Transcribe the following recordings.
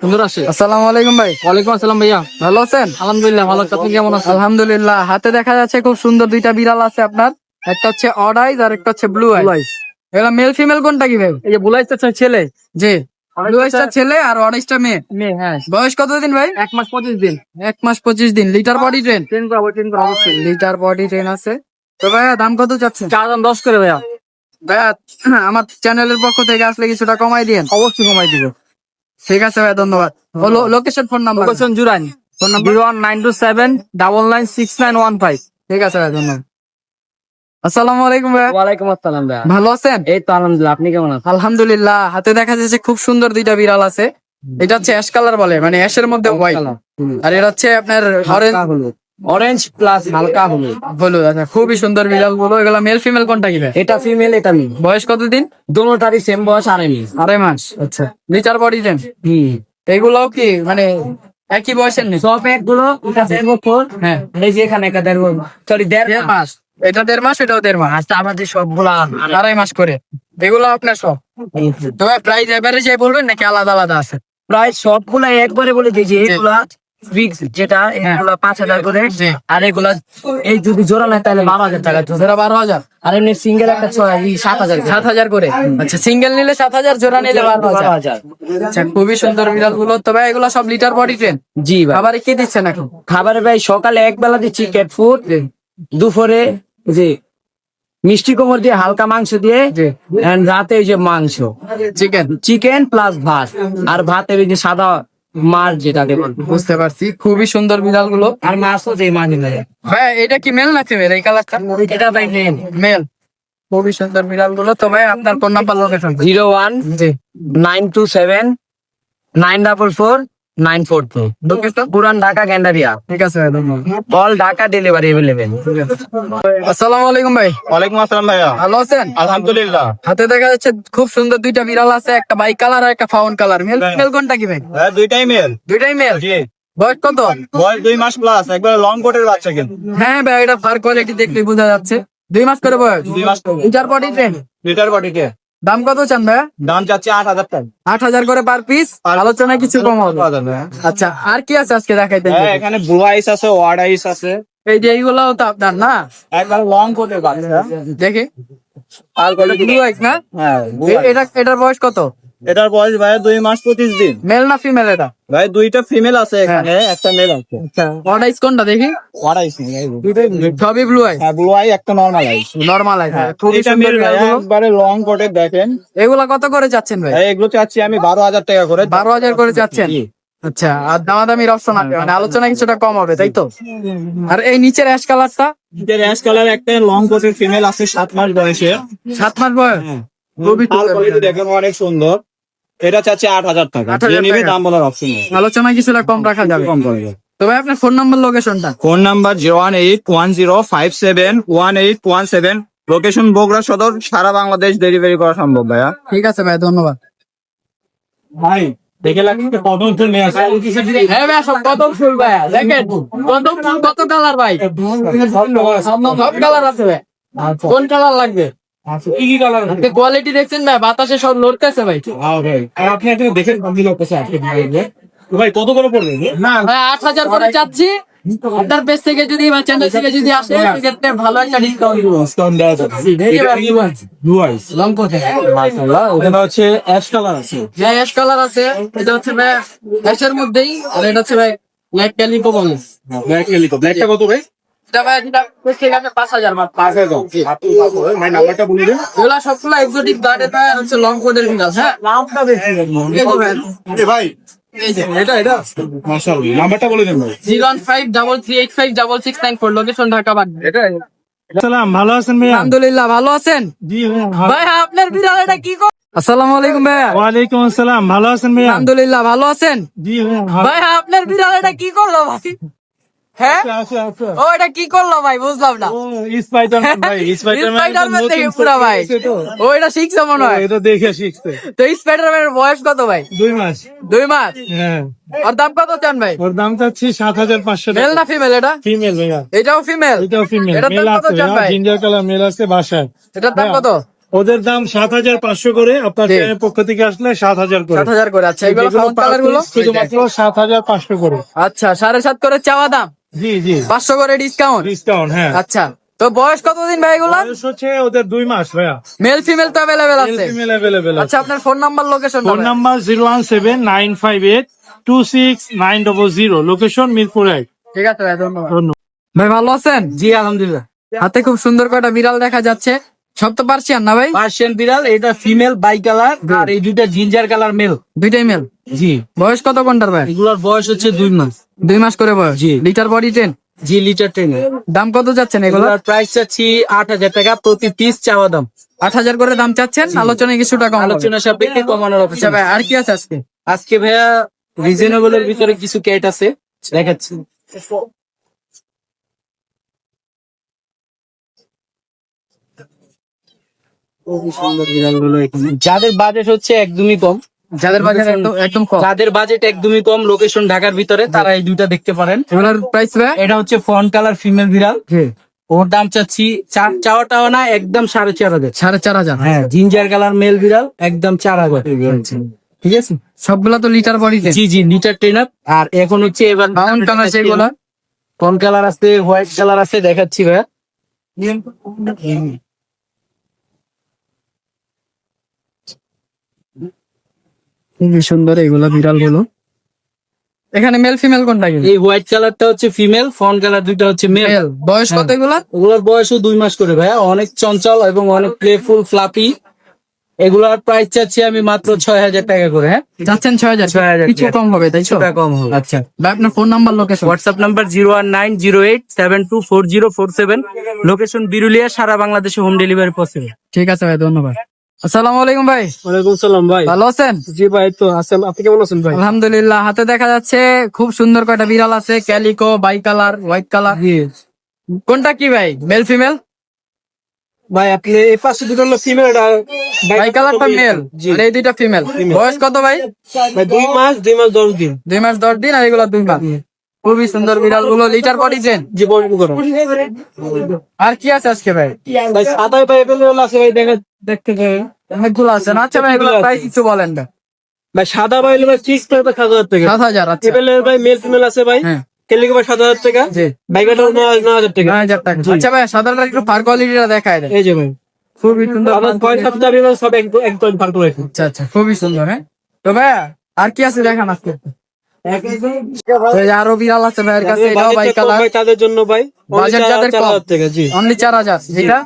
সুন্দর আসে। আসসালামু আলাইকুম ভাই। ওয়ালাইকুম আসসালাম ভাইয়া, ভালো আছেন? আলহামদুলিল্লাহ ভালো আছি। আপনি কেমন আছেন? আলহামদুলিল্লাহ। হাতে দেখা যাচ্ছে খুব সুন্দর দুইটা বিড়াল আছে আপনার। একটা হচ্ছে অড আইজ আর একটা হচ্ছে ব্লু আইজ। এগুলা মেল ফিমেল কোনটা কি ভাই? এই যে বুলাইতে ছেলে, জি, ব্লু আইজটা ছেলে আর অড আইজটা মেয়ে। মেয়ে। হ্যাঁ, বয়স কতদিন ভাই? 1 মাস 25 দিন। 1 মাস 25 দিন। Litre body train? ট্রেন করা অবশ্যই। লিটার বডি ট্রেন আছে। তো ভাইয়া দাম কত চাচ্ছেন? 4 দাম 10 করে ভাইয়া। ভাইয়া আমার চ্যানেলের পক্ষ থেকে আসলে কিছুটা কমাই দিয়েন। অবশ্যই কমাই দিব। ঠিক আছে ভাইয়া, ধন্যবাদ। Location, phone number? Location Jurain, phone number? 01927996915। ঠিক আছে ভাইয়া, ধন্যবাদ। আসসালামু আলাইকুম ভাইয়া। ওয়ালাইকুম আসসালাম ভাইয়া। ভালো আছেন? এই তো আলহামদুলিল্লাহ, আপনি কেমন আছেন? আলহামদুলিল্লাহ। হাতে দেখা যাচ্ছে খুব সুন্দর দুইটা বিড়াল আছে। এটা হচ্ছে অ্যাশ কালার বলে, মানে অ্যাশের মধ্যে হোয়াইট। আর এটা হচ্ছে আপনার অরেঞ্জ প্লাস হালকা হলুদ। হলুদ। আচ্ছা, খুবই সুন্দর বিড়াল গুলো। এগুলা মেল ফিমেল কোনটা কি ভাই? এটা ফিমেল, এটা মেল। বয়স কতদিন? দোনোটারই সেম বয়স, 2.5 মাস। 2.5 মাস। আচ্ছা, লিটার বডি টেন? হুম, এগুলাও কি মানে একই বয়সের নেই? সব একগুলো। এটা 1.5 বছর। হ্যাঁ, এই যে এখানে একটা 1.5 বছর, সরি 1.5 মাস। এটা 1.5 মাস, এটাও 1.5 মাস। আচ্ছা, আমাদের সবগুলা 2.5 মাস করে। এগুলো আপনার সব? তবে প্রাইস এভারেজ বলবেন নাকি আলাদা আলাদা আছে? প্রায় সবগুলা একবারে বলে দিয়েছি। এগুলা ফিক্স, যেটা এগুলা 5,000 করে। জি। আর এগুলা এই যদি জোড়া নেয় তাহলে 12,000 টাকা। জোড়া 12,000? আর এমনি সিঙ্গেল একটা 7,000। 7,000 করে। আচ্ছা, সিঙ্গেল নিলে 7,000, জোড়া নিলে 12,000। 12,000। আচ্ছা, খুবই সুন্দর বিড়াল গুলো। তবে এগুলো সব লিটার বডি ট্রেন? জি ভাই। খাবারে কি দিচ্ছেন এখন? খাবারে ভাই সকালে এক বেলা দিচ্ছি ক্যাট ফুড, দুপুরে যে মিষ্টি কোমর দিয়ে হালকা মাংস দিয়ে, জি। and রাতে এই যে মাংস, চিকেন? চিকেন প্লাস ভাত। আর ভাতের এই যে সাদা মাছ যেটা দেবেন। বুঝতে পারছি। খুবই সুন্দর বিড়াল গুলো। আর মাছও যে মাছ দেয়। ভাই এটা কি মেল না ফিমেল এই কালারটা? এটা ভাই মেন। মেল। খুবই সুন্দর বিড়াল গুলো। তো ভাই আপনার ফোন নাম্বার, লোকেশন? 01927944942। লোকেশন? পুরান ঢাকা গ্যান্ডারিয়া। ঠিক আছে ভাই, ধন্যবাদ। All Dhaka delivery available. আসসালামু আলাইকুম ভাই। ওয়ালাইকুম আসসালাম ভাইয়া। ভালো আছেন? আলহামদুলিল্লাহ। হাতে দেখা যাচ্ছে খুব সুন্দর দুইটা বিড়াল আছে, একটা বাই কালার আর একটা ফাউন কালার। মেল ফিমেল কোনটা কি ভাই? ভাইয়া দুইটাই মেল। দুইটাই মেল? জি। বয়স কত? বয়স 2 মাস প্লাস, একবার লং কোটের বাচ্চা কিন্তু। হ্যাঁ ভাই, এটা ফার কোয়ালিটি দেখলে বোঝা যাচ্ছে। 2 মাস করে বয়স। 2 মাস করে। Litre body train? লিটার বডিতে দাম কত চান ভাইয়া? দাম চাচ্ছি 8,000 টাকা। 8,000 করে পার পিস। আলোচনায় কিছু কম হবে। আচ্ছা, আর কি আছে আজকে দেখাইতে? হ্যাঁ, এখানে ব্লু আইস আছে, ওয়ার্ড আইস আছে। এই যে এইগুলাও তো আপনার না? একবার লং কোটের বাচ্চা। দেখি। আর ব্লু আইস না? হ্যাঁ, এটার বয়স কত? এটার বয়স ভাইয়া 2 মাস 25 দিন। মেল না ফিমেল এটা? ভাই দুইটা ফিমেল আছে এখানে, একটা মেল আছে। আচ্ছা, অড আইস কোনটা দেখি? ওয়ার্ড আইস নেই। সবই ব্লু আইস? হ্যাঁ, ব্লু আই একটা নরমাল আইস। নরমাল আইস। খুবই এটা সুন্দর মেল ভাইয়া, বিড়ালগুলো। একবারে লং কোটের দেখেন। এগুলা কত করে যাচ্ছেন ভাই? ভাই এগুলো চাচ্ছি আমি 12,000 টাকা করে। 12,000 করে যাচ্ছেন? জি। আচ্ছা, আর দামাদামির অপশন আছে, মানে আলোচনা কিছুটা কম হবে, তাই তো? আর এই নিচের অ্যাশ কালারটা? এটা র্যাশ কালার একটা লং কোটের ফিমেল আছে, 7 মাস বয়সে। 7 মাস বয়স? খুবই লাল কোয়ালিটি দেখেন, অনেক সুন্দর। এটা চাচ্ছি 8,000 টাকা। 8,000 যে নিবে টাকা। দাম বলার অপশন নেই। আলোচনায় কিছুটা কম রাখা যাবে। কম করবে। তো ভাই আপনার ফোন নাম্বার, লোকেশনটা? Phone number 01810571817। লোকেশন বগুড়া সদর। সারা বাংলাদেশ ডেলিভারি করা সম্ভব ভাইয়া। ঠিক আছে ভাই, ধন্যবাদ। ভাই দেখে লাগছে কদম ফুল নিয়ে আসে। হ্যাঁ ভাই, সব কদম ফুল ভাই। দেখেন কদম ফুল কত কালার ভাই? সব কালার আছে ভাই। কোন কালার লাগবে? কি কি কালার আছে? কোয়ালিটি দেখছেন ভাই? বাতাসে সব লড়তেছে ভাই। হ্যাঁ ভাই, আর আপনি একটা দেখেন কমপ্লিট করতেছে আজকে ভাই কত করে পড়বে? না ভাই 8,000 করে চাচ্ছি। আপনার পেজ থেকে যদি বা চ্যানেল থেকে যদি আসে, সেক্ষেত্রে ভালো একটা ডিসকাউন্ট দিব। ডিসকাউন্ট দেওয়া যাবে। এই যে ভাই, ব্লু আইস লং কোটে। মাশাআল্লাহ। ওখানে হচ্ছে অ্যাশ কালার আছে। যে অ্যাশ কালার আছে, এটা হচ্ছে ভাই অ্যাশের মধ্যেই। আর এটা হচ্ছে ভাই ব্ল্যাক ক্যালিকো বলে। ব্ল্যাক এলিকো। ব্ল্যাকটা কত ভাই? এটা ভাই যেটা পেজ থেকে আসে 5,000 মাত্র। 5,000। ভাই নাম্বারটা বলে দেন। এগুলা সবগুলো এক্সোটিক গার্ড। এটা হচ্ছে লং কোটের বিড়াল। হ্যাঁ, নামটা দেখি। এই যে ভাই, ভাই এই যে এটা মাশাআল্লাহ, নাম্বারটা বলে দেন ভাই। 01533866994, লোকেশন ঢাকা বাগদা। সালাম, ভালো আছেন ভাইয়া? আলহামদুলিল্লাহ, ভালো আছেন? জি ভাই আপনার বিড়াল এটা কি করে? আসসালামু আলাইকুম ভাইয়া। ওয়ালাইকুম আসসালাম, ভালো আছেন ভাইয়া? আলহামদুলিল্লাহ, ভালো আছেন? জি ভাই আপনার বিড়াল এটা কি করলো ভাই? হ্যাঁ, ও এটা কি করলো ভাই? বুঝলাম না। স্পাইডারম্যান ভাই, স্পাইডারম্যান দেখে পুরা ভাই। ও এটা শিখছে মনে হয়। এটা দেখে শিখছে। তো স্পাইডারম্যানের বয়স কত ভাই? 2 মাস। 2 মাস? হ্যাঁ, ওর দাম কত চান ভাই? ওর দাম চাচ্ছি 7,500 মেল টাকা। না ফিমেল এটা? ফিমেল ভাইয়া। এটাও ফিমেল? এটাও ফিমেল। এটার মেল দাম কত আছে চান ভাইয়া, ভাই? জিঞ্জার কালার মেল আছে বাসায়। এটার দাম কত? ওদের দাম 7,500 করে, আপনার জি। চ্যানেলের পক্ষ থেকে আসলে 7,000 করে। 7,000 করে। আচ্ছা এগুলো যেগুলো কালার গুলো শুধুমাত্র 7,500 করে। আচ্ছা 7.5 করে চাওয়া দাম, জি জি, 500 করে ডিসকাউন্ট। ডিসকাউন্ট, হ্যাঁ। আচ্ছা তো বয়স কতদিন ভাই এগুলো? বয়স হচ্ছে ওদের 2 মাস ভাইয়া। মেল ফিমেল তো অ্যাভেলেবেল আছে। ফিমেল অ্যাভেলেবেল আছে। আচ্ছা আপনার phone number location phone number 01795826900, location Mirpur 1। ঠিক আছে ভাই, ধন্যবাদ। ধন্যবাদ। ভাই ভালো আছেন? জি আলহামদুলিল্লাহ। হাতে খুব সুন্দর কয়টা বিড়াল দেখা যাচ্ছে, সব তো পার্সিয়ান না ভাই? পার্সিয়ান বিড়াল, এটা ফিমেল বাই কালার, আর এই দুইটা জিঞ্জার কালার মেল। দুইটাই মেল। জি, বয়স কত কোনটার ভাই? এগুলোর বয়স হচ্ছে 2 মাস। 2 মাস করে বয়স। জি। Litre body 10। জি, লিটার 10। দাম কত যাচ্ছেন এগুলো? এগুলোর প্রাইস চাচ্ছি 8,000 টাকা প্রতি পিস, চাওয়া দাম। 8,000 করে দাম চাচ্ছেন, আলোচনায় কিছুটা কম হবে। আলোচনা সাপেক্ষে কমানোর আচ্ছা অপশন। ভাই আর কি আছে আজকে? আজকে ভাইয়া রিজনেবলের ভিতরে কিছু ক্যাট আছে, দেখাচ্ছি। খুবই সুন্দর বিড়ালগুলো এখানে। যাদের বাজেট হচ্ছে একদমই কম, যাদের বাজার একদম কম, যাদের বাজেট একদমই কম, লোকেশন ঢাকার ভিতরে, তারা এই দুইটা দেখতে পারেন। এগুলোর প্রাইস ভাই? এটা হচ্ছে ফন কালার ফিমেল বিড়াল, জি। ওর দাম চাচ্ছি চাওয়াটাও না, একদম 4,500। 4,500। হ্যাঁ, জিঞ্জার কালার মেল বিড়াল, একদম 4,000। ঠিক আছে, সবগুলা তো লিটার বডি 10। জি জি, লিটার 10 আপ। আর এখন হচ্ছে এবার বাউন্ড কালার যেগুলো, ফন কালার আছে, হোয়াইট কালার আছে, দেখাচ্ছি ভাইয়া। খুবই সুন্দর এগুলা বিড়াল গুলো। এখানে মেল ফিমেল কোনটা কি? এই হোয়াইট কালারটা হচ্ছে ফিমেল, ফন কালার দুইটা হচ্ছে মেল। মেল। বয়স কত এগুলা? ওগুলোর বয়সও 2 মাস করে ভাইয়া, অনেক চঞ্চল এবং অনেক প্লেফুল ফ্লাফি। এগুলোর প্রাইস চাচ্ছি আমি মাত্র 6,000 টাকা করে। হ্যাঁ, যাচ্ছেন 6,000। 6,000 কিছু কম হবে তাই তো? কিছুটা কম হবে। আচ্ছা ভাই আপনার phone number location? WhatsApp number 01908724047, location Birulia, সারা বাংলাদেশে হোম ডেলিভারি পসিবল। ঠিক আছে ভাই, ধন্যবাদ। আসসালামু আলাইকুম ভাই, ওয়ালাইকুম সালাম ভাই। ভালো আছেন? জি ভাই, তো আছেন, আপনি কেমন আছেন ভাই? আলহামদুলিল্লাহ। হাতে দেখা যাচ্ছে খুব সুন্দর কয়টা বিড়াল আছে, calico, bicolour, white colour. কোনটা কি ভাই, মেল ফিমেল? ভাই আপনি এই পাশে দুটো হলো ফিমেল, বাই কালারটা মেল জি আর এই দুইটা ফিমেল। বয়স কত ভাই? ভাই 2 মাস 10 দিন। 2 মাস 10 দিন, আর এগুলো 2 মাস। খুবই সুন্দর বিড়াল গুলো, লিটার বডি 10। জীবন করো আর কি আছে আজকে ভাই? ভাই, সাদা ভাই अवेलेबल আছে ভাই, দেখতে পাবেন। অনেকগুলো আছে না? আচ্ছা ভাই এগুলো প্রাইস কিছু বলেন না। ভাই সাদা ভাই ভাই ফিক্স করবে 7,000 টাকা। 7,000। আচ্ছা अवेलेबल ভাই মেল ফিমেল আছে ভাই। হ্যাঁ, কেলিকো ভাই 7,000 টাকা, জি। বাইকাটা 9,000 টাকা। 9,000 টাকা। আচ্ছা ভাই সাদাটা একটু ফার কোয়ালিটিটা দেখায় দেন। এই যে ভাই খুবই সুন্দর। আমার পয়েন্ট সবটা সব একদম ফালতু রাখুন। আচ্ছা আচ্ছা, খুবই সুন্দর। হ্যাঁ তো ভাই আর কি আছে দেখান আজকে? এই যে আরো বিড়াল আছে ভাইয়ের কাছে, এটাও বাই কালার। ভাই তাদের জন্য ভাই বাজেট যাদের কম, 4,000 টাকা। জি, অনলি 4,000। এটা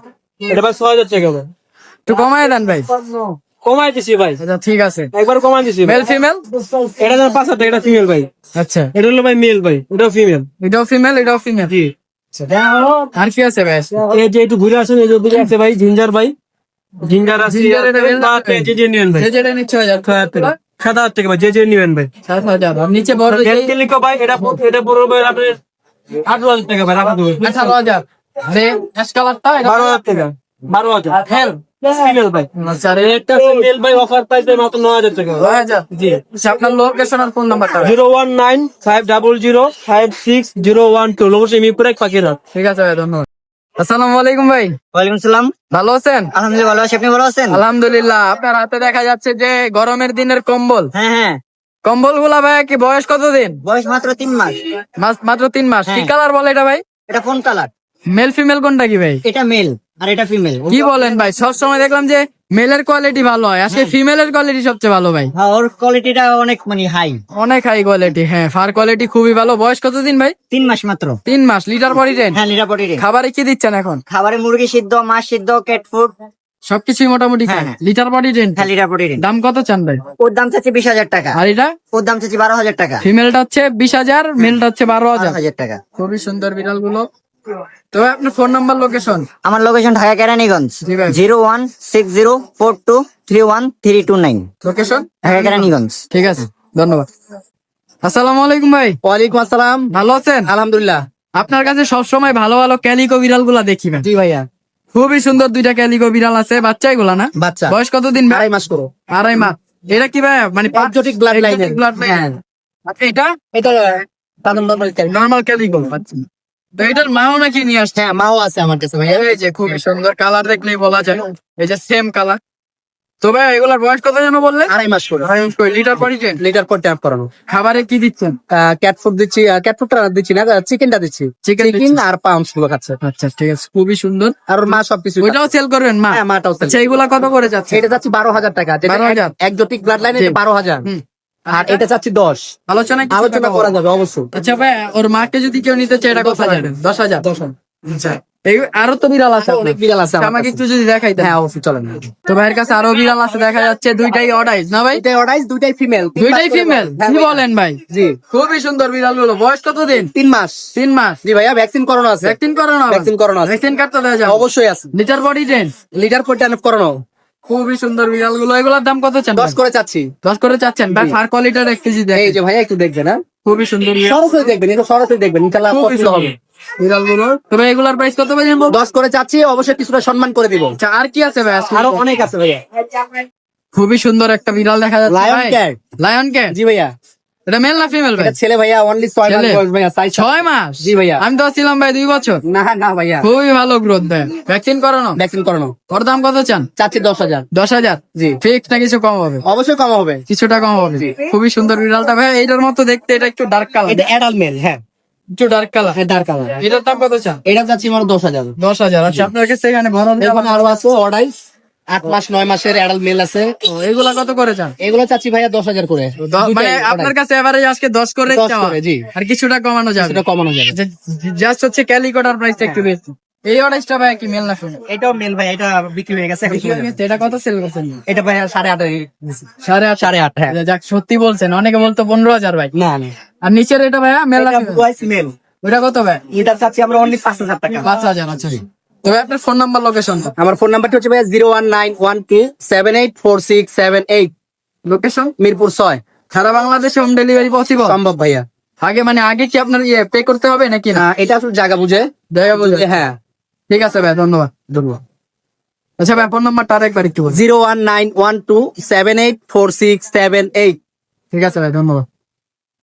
এটা ভাই 6,000 টাকা ভাই। একটু কমায় দেন ভাই। কমাই দিছি ভাই, আচ্ছা ঠিক আছে। একবার কমাই দিছি ভাই। Male female? এটা দাম 5,000 টাকা, এটা ফিমেল ভাই। আচ্ছা, এটা হলো ভাই মেল ভাই, এটাও ফিমেল। এটাও ফিমেল, এটাও ফিমেল। জি, আর কি আছে ভাই? এই যে একটু ঘুরে আসেন, এই যে ঘুরে আছে ভাই জিঞ্জার ভাই, জিঞ্জার আছে। জিঞ্জার এটা মেল না? যে নিবেন ভাই, যে যেটা নিচ্ছে 6,000 টাকা। 7,000 টাকা ভাই, যে নিবেন ভাই। 7,000। আর নিচে বড় কেলিকো ভাই, এটা পুরো ভাই আপনার 8,000 টাকা ভাই, রাখা দেবে। 18,000। আরে অ্যাশ কালারটা এটা 12,000 টাকা, 12,000 হেল ফিমেল ভাই। আচ্ছা আর একটা মেল ভাই, অফার প্রাইস ভাই মাত্র 9,000 টাকা। 9,000। জি, আচ্ছা আপনার লোকেশন আর ফোন নাম্বারটা? 01950056012, লোকেশন মিরপুর 1 পাখিরহাট। ঠিক আছে ভাই, ধন্যবাদ। আসসালামু আলাইকুম ভাই, ওয়ালাইকুম সালাম। ভালো আছেন? আলহামদুলিল্লাহ ভালো আছি, আপনি ভালো আছেন? আলহামদুলিল্লাহ। আপনার হাতে দেখা যাচ্ছে যে গরমের দিনের কম্বল। হ্যাঁ হ্যাঁ, কম্বল গুলা ভাই কি বয়স কতদিন? বয়স মাত্র 3 মাস। মাত্র 3 মাস। কি হ্যাঁ। কালার বলে এটা ভাই? এটা কোন কালার? মেল ফিমেল কোনটা কি ভাই? এটা মেল আর এটা ফিমেল। কি বলেন ভাই? সব সময় দেখলাম যে মেলের কোয়ালিটি ভালো হয়, আজকে ফিমেলের কোয়ালিটি সবচেয়ে ভালো ভাই। হ্যাঁ, ওর কোয়ালিটিটা অনেক মানে হাই। অনেক হাই কোয়ালিটি। হ্যাঁ, ফার কোয়ালিটি খুবই ভালো। বয়স কতদিন ভাই? 3 মাস মাত্র। 3 মাস। Litre body 10। হ্যাঁ, নিরাপদে রে। খাবারে কি দিচ্ছেন এখন? খাবারে মুরগি সিদ্ধ, মাছ সিদ্ধ, ক্যাট ফুড সবকিছুই মোটামুটি খায়। হ্যাঁ, হ্যাঁ। Litre body 10। হ্যাঁ, নিরাপদে রে। দাম কত চান ভাই? ওর দাম চাচ্ছি 20,000 টাকা, আর এটা ওর দাম চাচ্ছি 12,000 টাকা। ফিমেলটা হচ্ছে 20,000, মেলটা হচ্ছে 12,000। 12,000 টাকা। খুবই সুন্দর বিড়াল গুলো। তো ভাই আপনার ফোন নাম্বার লোকেশন? আমার লোকেশন ঢাকা কেরানীগঞ্জ, জি ভাই। 01604231329। লোকেশন ঢাকা কেরানীগঞ্জ। ঠিক আছে, ধন্যবাদ। আসসালামু আলাইকুম ভাই, ওয়ালাইকুম আসসালাম, ভালো আছেন? আলহামদুলিল্লাহ। আপনার কাছে সবসময় ভালো ভালো ক্যালিকো বিড়াল গুলা দেখি ভাই। জি ভাইয়া, খুবই সুন্দর দুইটা ক্যালিকো বিড়াল আছে, বাচ্চাই গুলা না? বাচ্চা বয়স কতদিন ভাই? 2.5 মাস করো। 2.5 মাস। এটা কি ভাই মানে Exotic blood line এর। Blood line? হ্যাঁ। আচ্ছা এটা এটা নরমাল নর্মাল ক্যালিকো। আচ্ছা তো এটার মাও নাকি নিয়ে আসছে? হ্যাঁ মাও আছে আমার কাছে ভাইয়া। এই যে খুবই সুন্দর কালার, দেখলেই বলা যায় এই যে সেম কালার। তো ভাই এগুলার বয়স কত যেন বললে? 2.5 মাস করে। লিটার পর ট্রেন। লিটার পর ট্যাপ করানো। খাবারে কি দিচ্ছেন? ক্যাট ফুড দিচ্ছি, ক্যাট ফুডটা দিচ্ছি না, চিকেনটা দিচ্ছি। চিকেন চিকেন আর পাউন্স গুলো খাচ্ছে। আচ্ছা ঠিক আছে, খুবই সুন্দর। আর ওর মা সবকিছু। ওইটাও সেল করবেন মা? হ্যাঁ মাটাও sell। আচ্ছা এগুলা কত করে যাচ্ছে? এটা যাচ্ছে 12,000 টাকা। 12,000 একজোটিক ব্লাড লাইন জি। 12,000। হুম। আর এটা চাচ্ছি 10। আলোচনা আলোচনা করা যাবে অবশ্যই। আচ্ছা ভাই ওর মাকে যদি কেউ নিতে চায় এটা কত 10,000? 10,000। আচ্ছা আরো তো বিড়াল আছে আপনার। অনেক বিড়াল আছে আমার আমাকে কাছে। একটু যদি দেখাই দেন। হ্যাঁ অবশ্যই চলেন। তো ভাইয়ের কাছে আরো বিড়াল আছে দেখা যাচ্ছে, দুইটাই অর্ডাইজ না ভাই? দুইটাই অর্ডাইজ, দুইটাই ফিমেল। দুইটাই ফিমেল? কি বলেন ভাই? জি। খুবই সুন্দর বিড়াল গুলো। বয়স কত দিন? 3 মাস। 3 মাস। জি ভাইয়া ভ্যাকসিন করানো আছে। ভ্যাকসিন করানো? ভ্যাকসিন করানো আছে। ভ্যাকসিন কার্ড তো দেওয়া যাবে? অবশ্যই আছে। Litre body train. লিটার পর ট্যাপ করানো। খুবই সুন্দর বিড়াল গুলো। এগুলোর দাম কত চান? 10 করে চাচ্ছি। 10 করে চাচ্ছেন ভাই? ফার কোয়ালিটির এক কেজি দেখ। এই যে ভাইয়া একটু দেখবেন। হ্যাঁ খুবই সুন্দর বিড়াল। সরাসরি দেখবেন, এটা সরাসরি দেখবেন, ইনশাআল্লাহ খুবই পছন্দ হবে। বিড়াল গুলো। তবে এগুলার প্রাইস কত ভাই জানবো? 10 করে চাচ্ছি, অবশ্যই কিছুটা সম্মান করে দিব। আচ্ছা আর কি আছে ভাই? আরো অনেক আছে ভাইয়া। খুবই সুন্দর একটা বিড়াল দেখা যাচ্ছে লায়ন ভাই। ক্যাট। Lion cat. জি ভাইয়া। এটা মেল না ফিমেল ভাই? এটা ছেলে ভাইয়া, অনলি 6 মাস ছেলে? বয়স ভাইয়া, সাইজ 6 মাস? জি ভাইয়া। আমি তো ছিলাম ভাই 2 বছর। না না ভাইয়া, খুবই ভালো গ্রোথ দেয়। ভ্যাকসিন করানো? ভ্যাকসিন করানো। ওর দাম কত চান? চাচ্ছি 10,000। 10,000? জি। ফিক্স না কিছু কম হবে? অবশ্যই কম হবে। কিছুটা কম হবে। খুবই সুন্দর বিড়ালটা ভাই। এইটার মতো দেখতে, এটা একটু ডার্ক কালার। এটা অ্যাডাল্ট মেল। হ্যাঁ একটু ডার্ক কালার। Dark colour. এটার দাম কত চান? এটা চাচ্ছি আমার 10,000। 10,000? আচ্ছা আপনার কাছে এখানে ভরণ এখানে আরো আছে অর্ডাইস 8 মাস 9 মাসের অ্যাডাল্ট মেল আছে। এগুলা কত করে চান? এগুলো চাচ্ছি ভাইয়া 10,000 করে। মানে আপনার কাছে এভারেজ আজকে 10 করে 10 চাওয়া? করে, জি। আর কিছুটা কমানো যাবে? সেটা কমানো যাবে। জাস্ট হচ্ছে ক্যালিকোটার প্রাইসটা একটু বেশি। এই অর্ডারটা ভাই কি মেল না ফিমেল? এটাও মেল ভাই, এটা বিক্রি হয়ে গেছে। এখন চলে যাবে। এটা কত সেল করছেন? এটা ভাইয়া 8.5। 8.5? হ্যাঁ। যাক সত্যি বলছেন, অনেকে বলতো 15,000 ভাই। না না, আর নিচের এটা ভাইয়া মেল না এটা ফিমেল? বয়স মেল। ওটা কত ভাই? এটা চাচ্ছি আমরা অনলি 5,000 টাকা। 5,000? আচ্ছা তবে আপনার ফোন নাম্বার লোকেশনটা? আমার ফোন নাম্বারটা হচ্ছে ভাইয়া 01912784678। লোকেশন মিরপুর 6। সারা বাংলাদেশে হোম ডেলিভারি পসিবল? সম্ভব ভাইয়া। আগে কি আপনার পে করতে হবে নাকি না? এটা আসলে জায়গা বুঝে। দেখা বুঝে? হ্যাঁ ঠিক আছে ভাই, ধন্যবাদ। ধন্যবাদ। আচ্ছা ভাই ফোন নাম্বারটা আরেকবার একটু বলুন। 01912784678। ঠিক আছে ভাই, ধন্যবাদ।